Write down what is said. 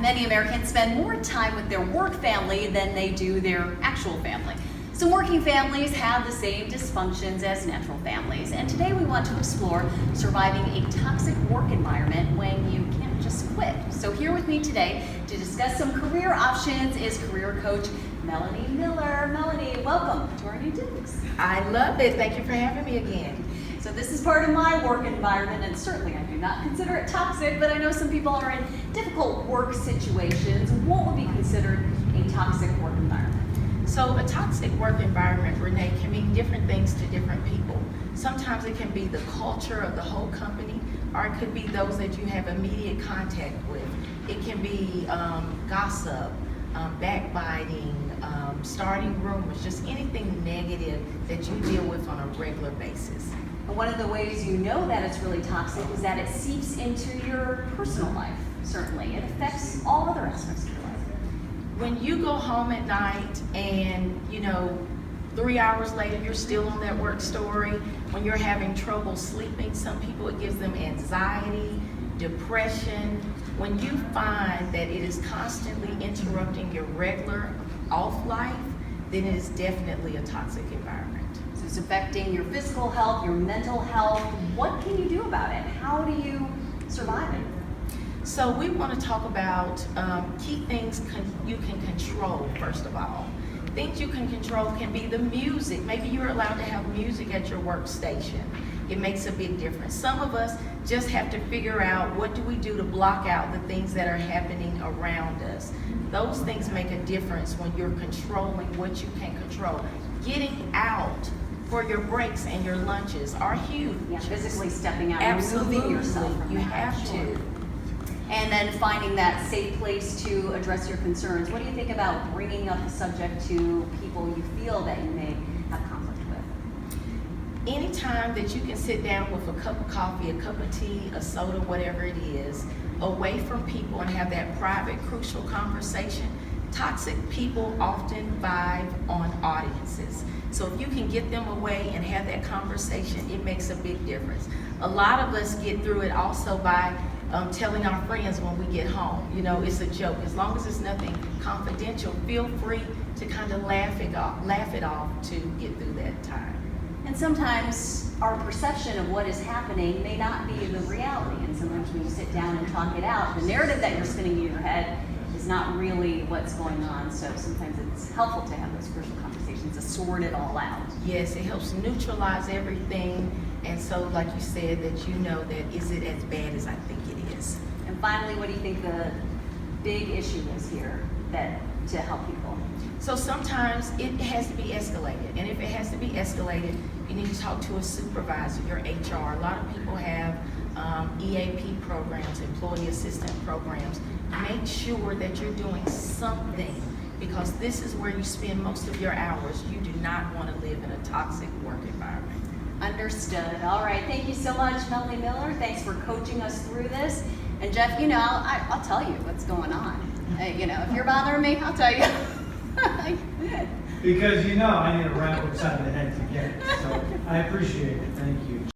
many Americans spend more time with their work family than they do their actual family. Some working families have the same dysfunctions as natural families, and today we want to explore surviving a toxic work environment when you can't just quit. So here with me today to discuss some career options is career coach Meloney Miller. Meloney, welcome to our new Dukes. I love it. Thank you for having me again. So this is part of my work environment, and certainly I do not consider it toxic, but I know some people are in difficult work situations. What would be considered a toxic work environment? So a toxic work environment, Renee, can mean different things to different people. Sometimes it can be the culture of the whole company, or it could be those that you have immediate contact with. It can be gossip, backbiting, starting rumors, just anything negative that you deal with on a regular basis. And one of the ways you know that it's really toxic is that it seeps into your personal life, certainly. It affects all other aspects of your life. When you go home at night and, 3 hours later you're still on that work story, when you're having trouble sleeping, some people it gives them anxiety, depression. When you find that it is constantly interrupting your regular off life, then it is definitely a toxic environment. So it's affecting your physical health, your mental health. What can you do about it? How do you survive it? So we want to talk about key things you can control, first of all. Things you can control can be the music. Maybe you're allowed to have music at your workstation. It makes a big difference. Some of us just have to figure out what do we do to block out the things that are happening around us. Those things make a difference when you're controlling what you can control. Getting out for your breaks and your lunches are huge. Yeah, physically stepping out, Absolutely. removing yourself from You that. have to. And then finding that safe place to address your concerns. What do you think about bringing up the subject to people you feel that you may have conflict with? Anytime that you can sit down with a cup of coffee, a cup of tea, a soda, whatever it is, away from people and have that private, crucial conversation. Toxic people often vibe on audiences. So if you can get them away and have that conversation, it makes a big difference. A lot of us get through it also by telling our friends when we get home. It's a joke. As long as it's nothing confidential, feel free to kind of laugh it off to get through that time. And sometimes our perception of what is happening may not be the reality. And sometimes when you sit down and talk it out, the narrative that you're spinning in your head is not really what's going on. So sometimes it's helpful to have those crucial conversations to sort it all out. Yes, it helps neutralize everything. And so, like you said, that is it as bad as I think it is? And finally, what do you think the big issue is here to help people? So sometimes it has to be escalated. And if it has to be escalated, you need to talk to a supervisor, your HR. A lot of people have EAP programs, employee assistance programs. Make sure that you're doing something, because this is where you spend most of your hours. You do not want to live in a toxic work environment. Understood. All right. Thank you so much, Meloney Miller. Thanks for coaching us through this. And Jeff, I'll tell you what's going on. If you're bothering me, I'll tell you. Because I need a rap upside the head to get it. So I appreciate it. Thank you.